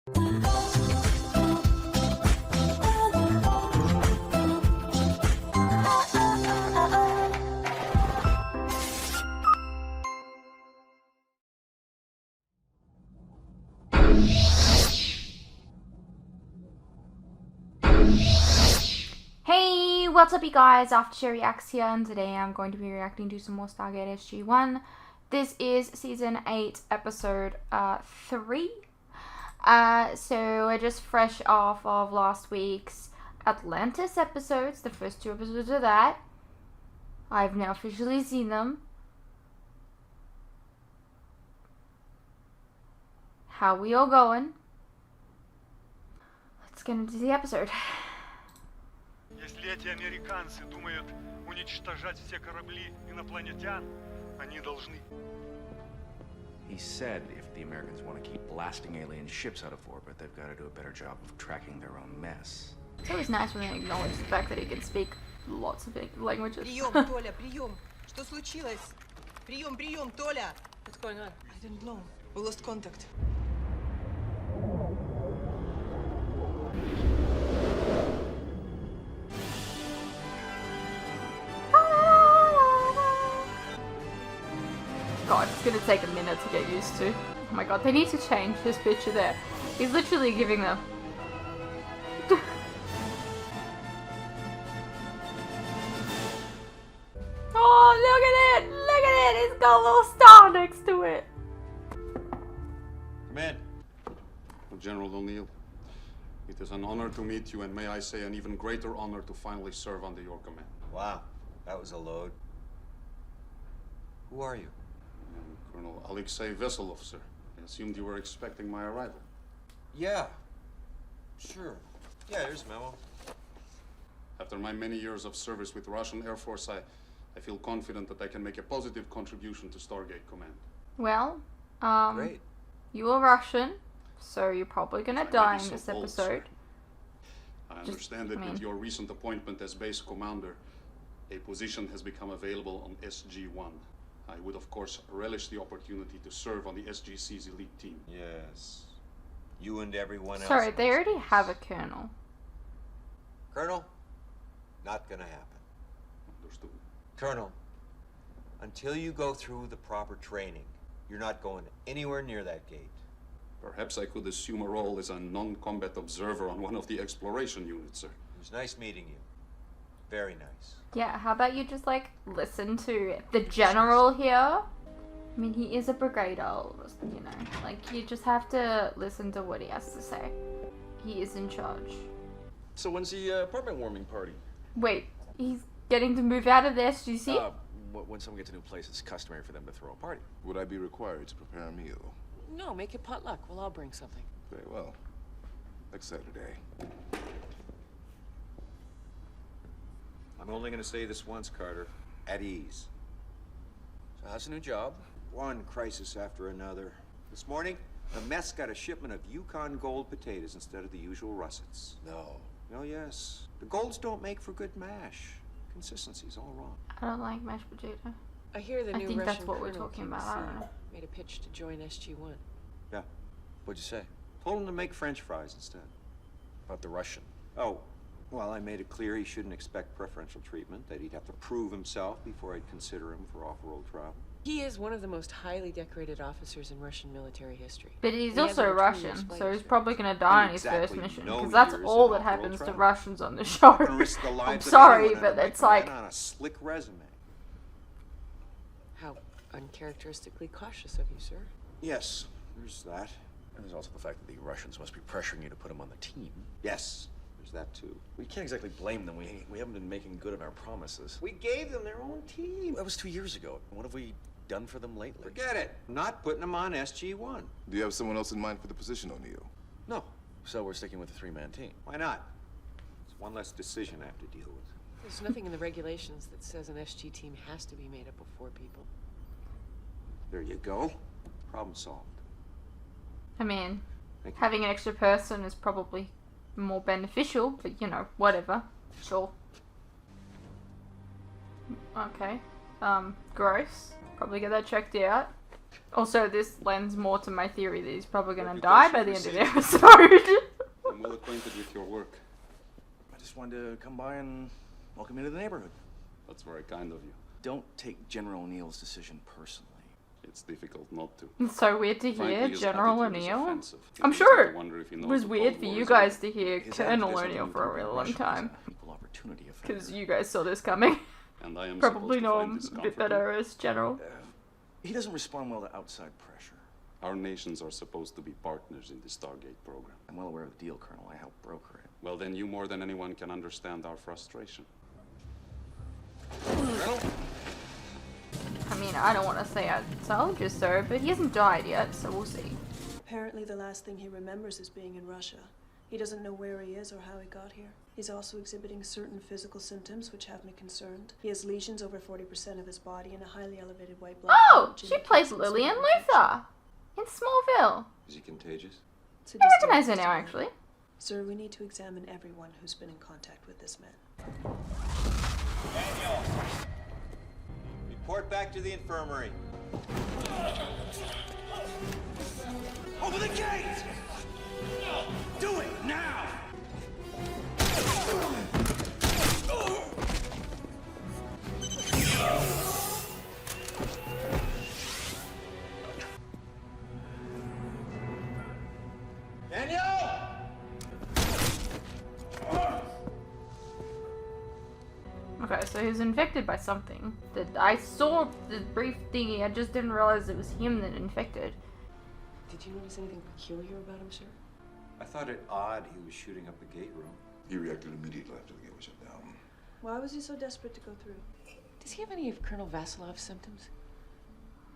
Hey, what's up you guys, After Reacts here, and today I'm going to be reacting to some more Stargate SG-1. This is Season 8, Episode 3. So we're just fresh off of last week's Atlantis episodes, the first 2 episodes of that. I've now officially seen them. How we all going? Let's get into the episode. Если эти американцы думают уничтожать все корабли инопланетян, они должны. He said if the Americans want to keep blasting alien ships out of orbit, they've got to do a better job of tracking their own mess. It's always nice when they acknowledge the fact that he can speak lots of languages. Прием, Толя, прием. Что случилось? Прием, прием, Толя. What's going on? I don't know. We lost contact. God, it's gonna take a minute to get used to. Oh my god, they need to change this picture there. He's literally giving them. Oh, look at it! Look at it! It's got a little star next to it. Come in. General O'Neill, it is an honor to meet you, and may I say an even greater honor to finally serve under your command. Wow, that was a load. Who are you? Colonel Alexei Veselov, sir. I assumed you were expecting my arrival. Yeah, sure. Yeah, here's a memo. After my many years of service with the Russian Air Force, I feel confident that I can make a positive contribution to Stargate Command. Well, Great. you were Russian, so you're probably gonna I may die be in so this bold, episode. sir. I understand that with your recent appointment as base commander, a position has become available on SG-1. I would, of course, relish the opportunity to serve on the SGC's elite team. Yes. You and everyone else. Sorry, in they this already case. have a colonel. Colonel, not gonna happen. Understood. Colonel, until you go through the proper training, you're not going anywhere near that gate. Perhaps I could assume a role as a non-combat observer on one of the exploration units, sir. It was nice meeting you. Very nice. Yeah, how about you just like listen to the general here? I mean, he is a brigadier, you know. Like, you just have to listen to what he has to say. He is in charge. So when's the apartment warming party? Wait, he's getting to move out of the SGC? When someone gets a new place, it's customary for them to throw a party. Would I be required to prepare a meal? No, make it potluck. We'll all bring something. Very well. Next Saturday. I'm only gonna say this once, Carter. At ease. So how's the new job? One crisis after another. This morning, the mess got a shipment of Yukon Goa'uld potatoes instead of the usual russets. No. Oh, yes. The Goa'ulds don't make for good mash. Consistency's all wrong. I don't like mashed potato. I hear the I new think Russian that's what we're colonel talking came about, to I see don't you. know. Made a pitch to join SG-1. Yeah. What'd you say? Told him to make French fries instead. About the Russian? Oh, well, I made it clear he shouldn't expect preferential treatment, that he'd have to prove himself before I'd consider him for off-world travel. He is one of the most highly decorated officers in Russian military history. But he's He has also over 20 Russian, years so flight he's probably gonna die on his first Exactly mission, no because that's years all of that off-world happens to travel. Russians on the show. Gonna risk the I'm lives of sorry, anyone but under my it's like... command on a slick resume. How uncharacteristically cautious of you, sir. Yes, there's that. And there's also the fact that the Russians must be pressuring you to put them on the team. Yes, there's that too. We can't exactly blame them. We haven't been making good on our promises. We gave them their own team. That was 2 years ago. What have we done for them lately? Forget it. Not putting them on SG-1. Do you have someone else in mind for the position, O'Neill? No. So we're sticking with the 3-man team. Why not? It's one less decision I have to deal with. There's nothing in the regulations that says an SG team has to be made up of 4 people. There you go. Problem solved. I mean, Thank you. having an extra person is probably more beneficial, but you know, whatever. Sure. Okay. Gross. Probably get that checked out. Also, this lends more to my theory that he's probably going to Reputation die by the end of the precedes episode. I'm well acquainted with your work. I just wanted to come by and welcome you to the neighborhood. That's very kind of you. Don't take General O'Neill's decision personally. It's difficult not to. It's so weird to hear Frankly, his General attitude is O'Neill. offensive. It I'm leads you sure to wonder if he it knows was the weird Cold for War you is guys over. to hear His Colonel attitude O'Neill is for a really long Russia is time. an equal opportunity offender. Because you guys saw this coming. And I am Probably supposed to know find him this a bit comforting. better as General. He doesn't respond well to outside pressure. Our nations are supposed to be partners in the Stargate program. I'm well aware of the deal, Colonel. I helped broker it. Well, then you more than anyone can understand our frustration. Colonel? I mean, I don't want to say I told you so, but he hasn't died yet, so we'll see. Apparently the last thing he remembers is being in Russia. He doesn't know where he is or how he got here. He's also exhibiting certain physical symptoms which have me concerned. He has lesions over 40% of his body and a highly elevated white blood Oh! count, which She indicates plays some Lillian sort of infection. Luther in Smallville. Is he contagious? It's a I distinct recognize her now, testimony. actually. Sir, we need to examine everyone who's been in contact with this man. Report back to the infirmary. Open the gate! Do it now! Daniel! Okay, so he was infected by something. I saw the brief thingy, I just didn't realize it was him that infected. Did you notice anything peculiar about him, sir? I thought it odd he was shooting up the gate room. He reacted immediately after the gate was shut down. Why was he so desperate to go through? Does he have any of Colonel Vasilov's symptoms?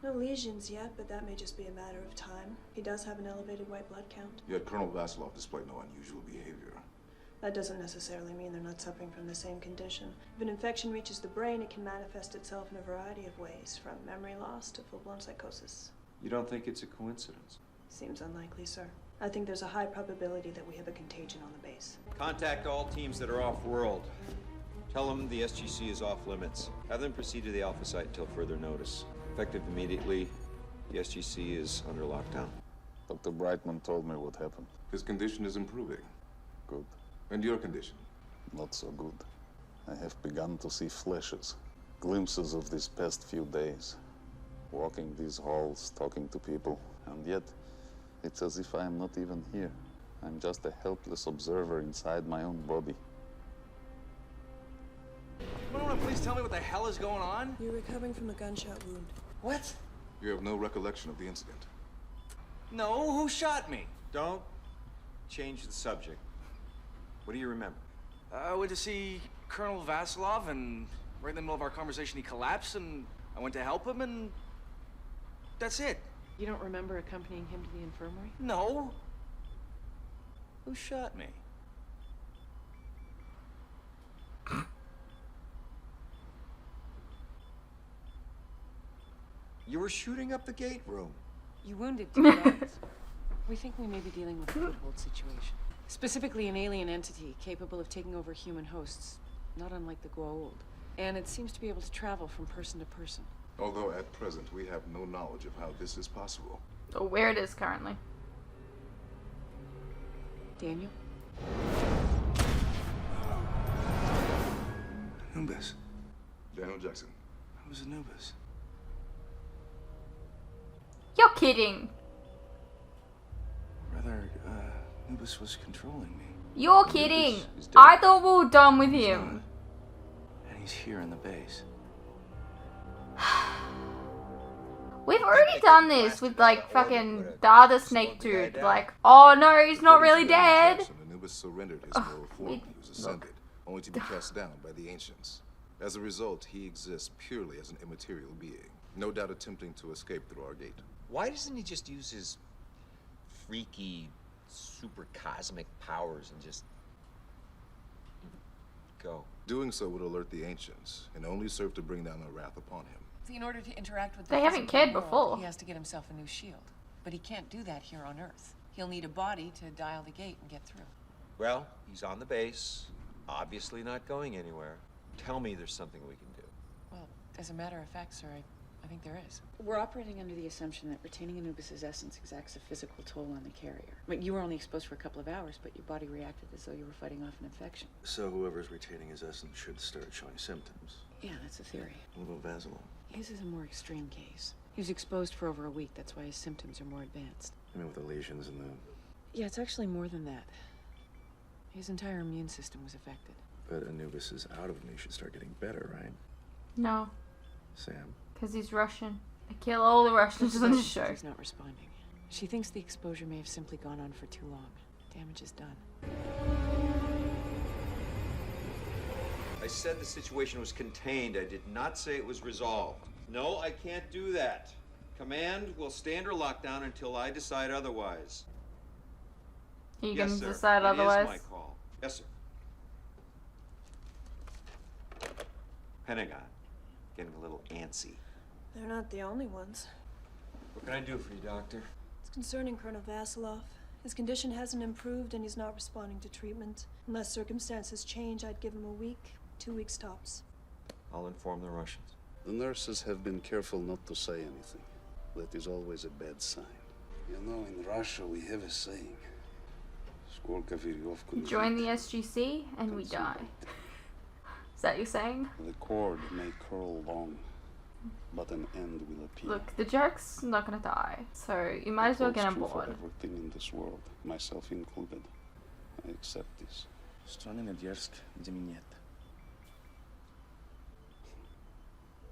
No lesions yet, but that may just be a matter of time. He does have an elevated white blood count. Yet Colonel Vasilov displayed no unusual behavior. That doesn't necessarily mean they're not suffering from the same condition. If an infection reaches the brain, it can manifest itself in a variety of ways, from memory loss to full-blown psychosis. You don't think it's a coincidence? Seems unlikely, sir. I think there's a high probability that we have a contagion on the base. Contact all teams that are off-world. Tell them the SGC is off limits. Have them proceed to the Alpha site until further notice. Effective immediately, the SGC is under lockdown. Dr. Brightman told me what happened. His condition is improving. Good. And your condition? Not so good. I have begun to see flashes, glimpses of these past few days. Walking these halls, talking to people, and yet it's as if I am not even here. I'm just a helpless observer inside my own body. Anyone please tell me what the hell is going on? You're recovering from a gunshot wound. What? You have no recollection of the incident. No, who shot me? Don't change the subject. What do you remember? I went to see Colonel Vasilov, and right in the middle of our conversation, he collapsed, and I went to help him, and that's it. You don't remember accompanying him to the infirmary? No. Who shot me? You were shooting up the gate room. You wounded two guards. We think we may be dealing with a Goa'uld situation. Specifically an alien entity capable of taking over human hosts, not unlike the Goa'uld. And it seems to be able to travel from person to person. Although at present we have no knowledge of how this is possible. Or where it is currently. Daniel? Anubis. Daniel Jackson. Who's Anubis? You're kidding. Rather, Anubis was controlling me. You're kidding. is dead. I thought we were done with He's him. not. And he's here in the base. We've already done this with like fucking the other snake dude. Like, oh no, he's not really dead. Jackson, Anubis surrendered his moral form when he was ascended, only to be cast down by the ancients. As a result, he exists purely as an immaterial being, no doubt attempting to escape through our gate. Why doesn't he just use his freaky, super cosmic powers and just go? Doing so would alert the ancients, and only serve to bring down their wrath upon him. See, in order to interact with They the haven't physical cared world, before. He has to get himself a new shield. But he can't do that here on Earth. He'll need a body to dial the gate and get through. Well, he's on the base, obviously not going anywhere. Tell me there's something we can do. Well, as a matter of fact, sir, I think there is. We're operating under the assumption that retaining Anubis's essence exacts a physical toll on the carrier. I mean, you were only exposed for a couple of hours, but your body reacted as though you were fighting off an infection. So whoever's retaining his essence should start showing symptoms. Yeah, that's a theory. What about Vasilov? His is a more extreme case. He was exposed for over a week. That's why his symptoms are more advanced. I mean, with the lesions and the... Yeah, it's actually more than that. His entire immune system was affected. But Anubis is out of him. He should start getting better, right? No. Sam? Because he's Russian. I kill all the Russians on the show. She's not responding. She thinks the exposure may have simply gone on for too long. Damage is done. I said the situation was contained. I did not say it was resolved. No, I can't do that. Command will stay under lockdown until I decide otherwise. You Yes, can sir. decide otherwise. It is my call. Yes, sir. Pentagon. Getting a little antsy. They're not the only ones. What can I do for you, Doctor? It's concerning Colonel Vasilov. His condition hasn't improved and he's not responding to treatment. Unless circumstances change, I'd give him a week, 2 weeks tops. I'll inform the Russians. The nurses have been careful not to say anything. That is always a bad sign. You know, in Russia we have a saying. Join the SGC and we die. Is that you saying? The cord may curl long, but an end will appear. Look, the joke's not gonna die, so you might as well get on For board. everything in this world, myself included. I accept this.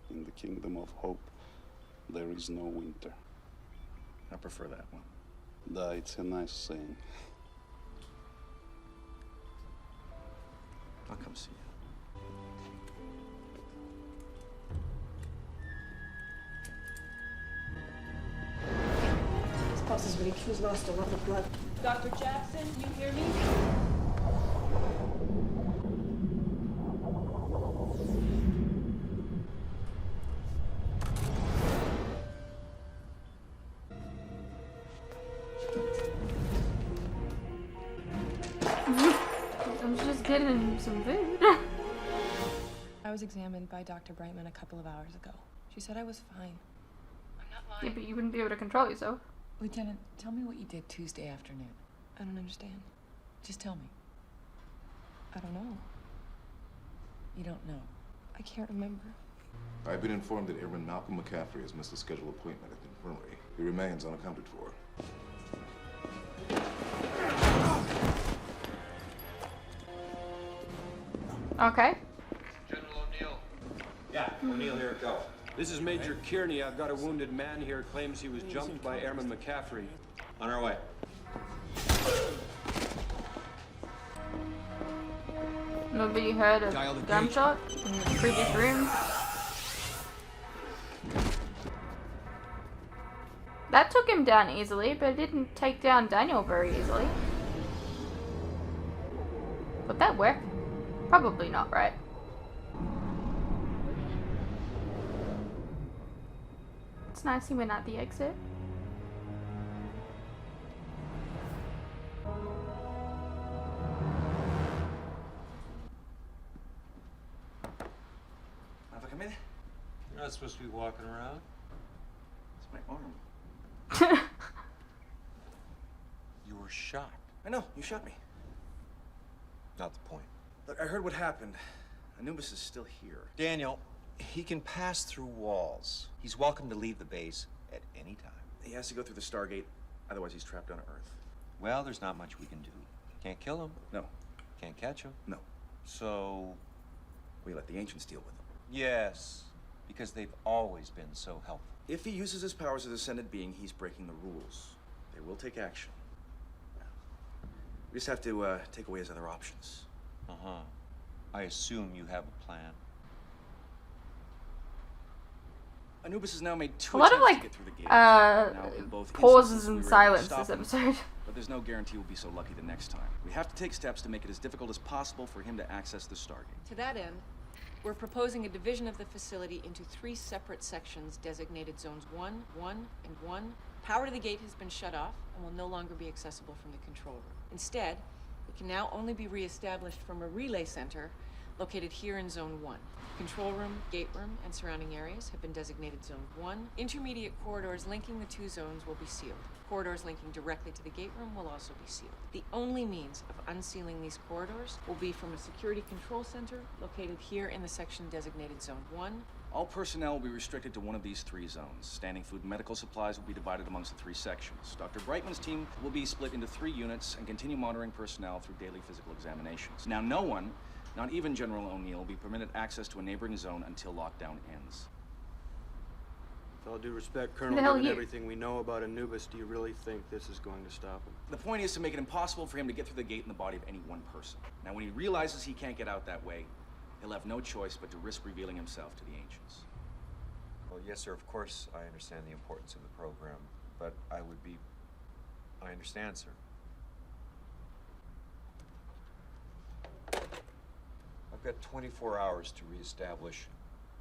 In the kingdom of hope, there is no winter. I prefer that one. Da, it's a nice saying. I'll come see you. His pulse is weak. He's lost a lot of blood. Dr. Jackson, you hear me? I'm just getting him some food. I was examined by Dr. Brightman a couple of hours ago. She said I was fine. I'm not Yeah, lying. but you wouldn't be able to control yourself. Lieutenant, tell me what you did Tuesday afternoon. I don't understand. Just tell me. I don't know. You don't know. I can't remember. I've been informed that Airman Malcolm McCaffrey has missed a scheduled appointment at the infirmary. He remains unaccounted for. Okay. General O'Neill. Yeah, O'Neill here, go. This is Major Kearney. I've got a wounded man here. Claims he was jumped by Airman McCaffrey. On our way. Nobody heard a gunshot in the previous room. That took him down easily, but it didn't take down Daniel very easily. Would that work? Probably not, right? It's nice he went out the exit. Have I come in? You're not supposed to be walking around. It's my arm. You were shot. I know, you shot me. Not the point. Look, I heard what happened. Anubis is still here. Daniel, he can pass through walls. He's welcome to leave the base at any time. He has to go through the Stargate, otherwise he's trapped on Earth. Well, there's not much we can do. Can't kill him. No. Can't catch him. No. So... we let the ancients deal with him. yes, because they've always been so helpful. If he uses his powers as a ascended being, he's breaking the rules. They will take action. We just have to take away his other options. Uh-huh. I assume you have a plan. Anubis has now made two A lot of attempts to get through the gate. Now, in both pauses instances, we and were able to silence stop this him, episode. But there's no guarantee we'll be so lucky the next time. We have to take steps to make it as difficult as possible for him to access the Stargate. To that end, we're proposing a division of the facility into 3 separate sections designated Zones 1, 1, and 1. Power to the gate has been shut off and will no longer be accessible from the control room. Instead, it can now only be re-established from a relay center located here in Zone 1. Control room, gate room, and surrounding areas have been designated Zone 1. Intermediate corridors linking the two zones will be sealed. Corridors linking directly to the gate room will also be sealed. The only means of unsealing these corridors will be from a security control center located here in the section designated Zone 1. All personnel will be restricted to one of these 3 zones. Standing food and medical supplies will be divided amongst the 3 sections. Dr. Brightman's team will be split into 3 units and continue monitoring personnel through daily physical examinations. Now, no one, not even General O'Neill, will be permitted access to a neighboring zone until lockdown ends. With all due respect, Colonel, given everything we know about Anubis, do you really think this is going to stop him? The point is to make it impossible for him to get through the gate in the body of any one person. Now, when he realizes he can't get out that way, he'll have no choice but to risk revealing himself to the Ancients. Well, yes, sir, of course I understand the importance of the program, but I understand, sir. I've got 24 hours to reestablish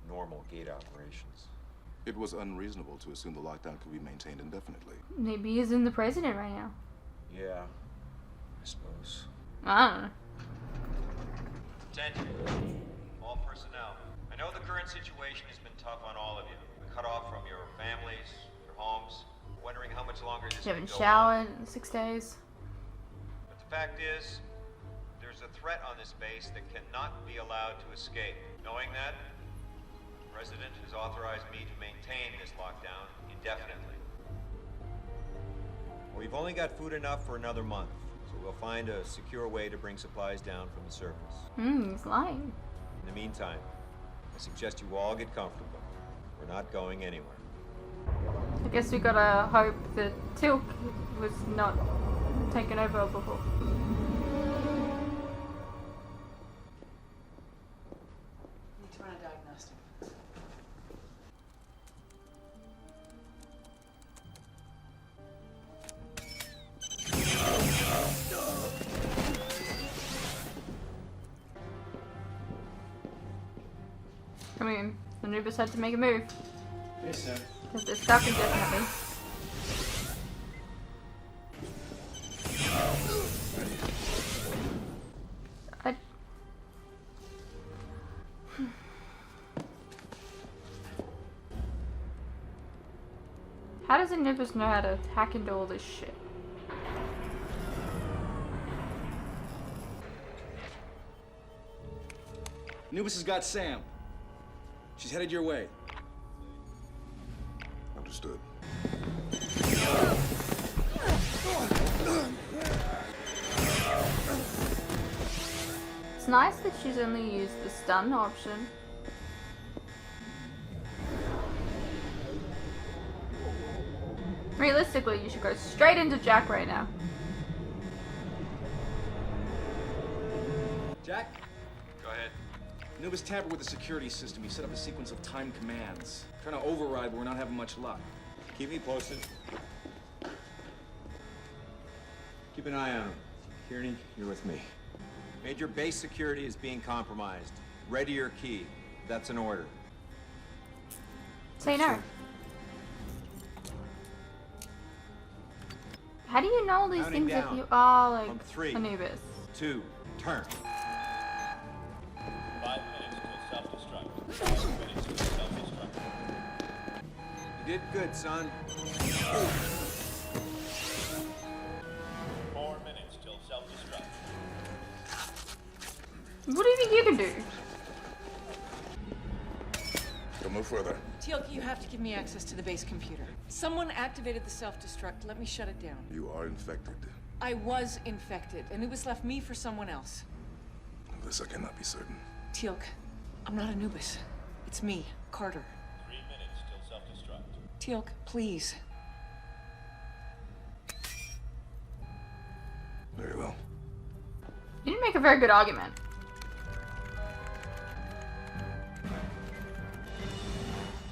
normal gate operations. It was unreasonable to assume the lockdown could be maintained indefinitely. Maybe he's in the president right now. Yeah, I suppose. I don't know. Attention, all personnel. I know the current situation has been tough on all of you. Cut off from your families, your homes, wondering how much longer this You can haven't go showered on. in 6 days. But the fact is, there's a threat on this base that cannot be allowed to escape. Knowing that, the President has authorized me to maintain this lockdown indefinitely. We've only got food enough for another month, so we'll find a secure way to bring supplies down from the surface. He's lying. In the meantime, I suggest you all get comfortable. We're not going anywhere. I guess we gotta hope that Tilk was not taken over before. Need to run a diagnostic. I mean, Anubis had to make a move. Yes, sir. Because they're stuck indefinitely. How does Anubis know how to hack into all this shit? Anubis has got Sam. She's headed your way. Understood. It's nice that she's only used the stun option. Realistically, you should go straight into Jack right now. Jack? Go ahead. Anubis tampered with the security system. He set up a sequence of timed commands. Trying to override, but we're not having much luck. Keep me posted. Keep an eye on him. Kearney, you're with me. Major base security is being compromised. Ready your key. That's an order. Say no. How do you know all these Counting things if down. you are like From 3, Anubis? 2, turn. 5 minutes till self-destruct. 5 minutes till self-destruct. You did good, son. 4 minutes till self-destruct. What do you think you can do? Go no further. Teal'c, you have to give me access to the base computer. Someone activated the self-destruct. Let me shut it down. You are infected. I was infected, and it was left me for someone else. Of this I cannot be certain. Teal'c, I'm not Anubis. It's me, Carter. 3 minutes till self-destruct. Teal'c, please. Very well. You didn't make a very good argument.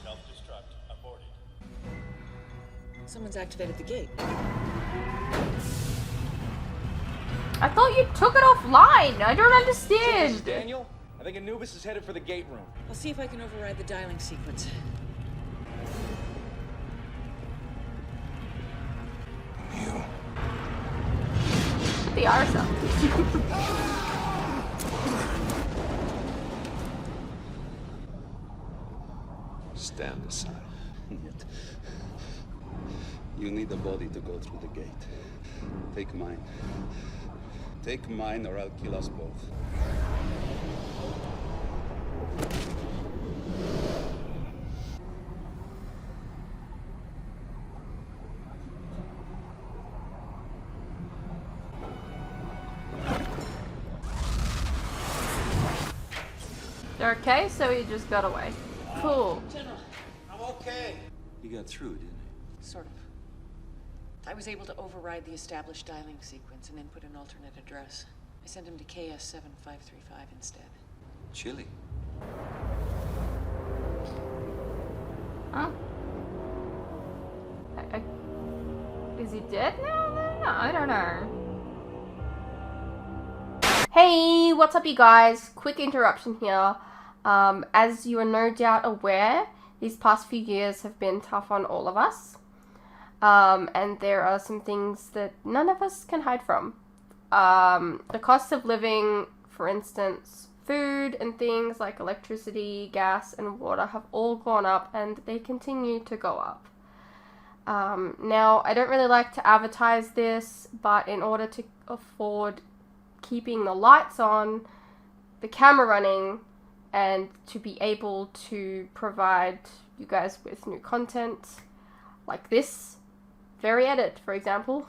Self-destruct aborted. Someone's activated the gate. I thought you took it offline. I don't This understand. is Daniel. I think Anubis is headed for the gate room. I'll see if I can override the dialing sequence. You. The RSL. stand aside. Yet, you need a body to go through the gate. Take mine. Take mine or I'll kill us both. Okay, so he just got away. Cool. General, I'm okay. You got through, didn't you? Sort of. I was able to override the established dialing sequence and input an alternate address. I sent him to KS7535 instead. Chilly. Huh? Is he dead now? No, I don't know. Hey, what's up you guys? Quick interruption here. As you are no doubt aware, these past few years have been tough on all of us. And there are some things that none of us can hide from. The cost of living, for instance, food and things like electricity, gas, and water have all gone up and they continue to go up. Now, I don't really like to advertise this, but in order to afford keeping the lights on, the camera running, and to be able to provide you guys with new content like this very edit, for example,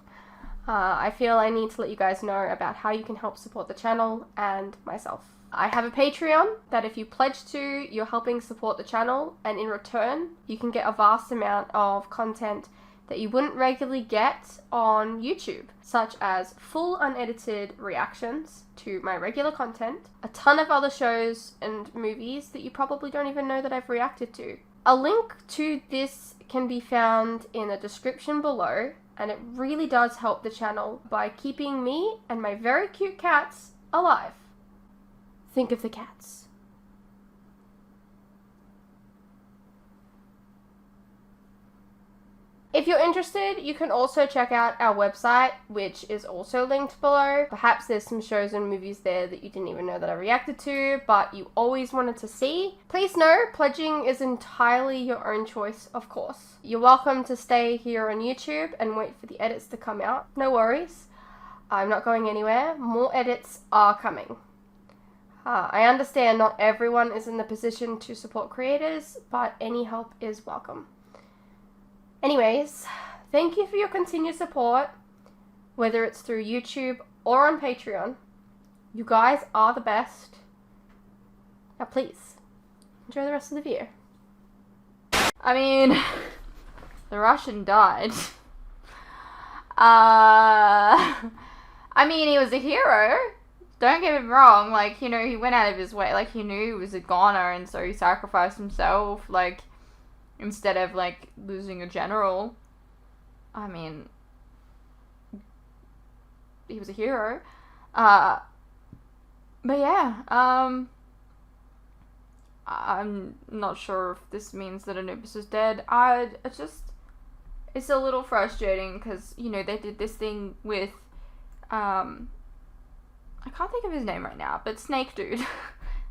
I feel I need to let you guys know about how you can help support the channel and myself. I have a Patreon that if you pledge to, you're helping support the channel, and in return, you can get a vast amount of content that you wouldn't regularly get on YouTube, such as full unedited reactions to my regular content, a ton of other shows and movies that you probably don't even know that I've reacted to. A link to this can be found in the description below, and it really does help the channel by keeping me and my very cute cats alive. Think of the cats. If you're interested, you can also check out our website, which is also linked below. Perhaps there's some shows and movies there that you didn't even know that I reacted to, but you always wanted to see. Please know, pledging is entirely your own choice, of course. You're welcome to stay here on YouTube and wait for the edits to come out. No worries. I'm not going anywhere. More edits are coming. I understand not everyone is in the position to support creators, but any help is welcome. Anyways, thank you for your continued support, whether it's through YouTube or on Patreon. You guys are the best. Now please, enjoy the rest of the video. I mean, the Russian died. I mean, he was a hero. Don't get me wrong, like, you know, he went out of his way, like, he knew he was a goner, and so he sacrificed himself, like, instead of, like, losing a general. I mean, he was a hero. But yeah, I'm not sure if this means that Anubis is dead. It's a little frustrating, because, you know, they did this thing with, I can't think of his name right now, but Snake Dude.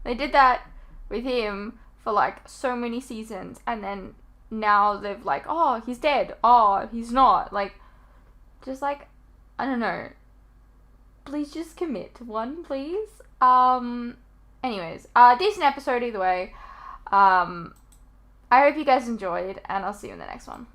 They did that with him for like so many seasons, and then now they've like, oh, he's dead, oh, he's not, like, just like, I don't know, please just commit to one, please. Anyways, decent episode either way. I hope you guys enjoyed, and I'll see you in the next one.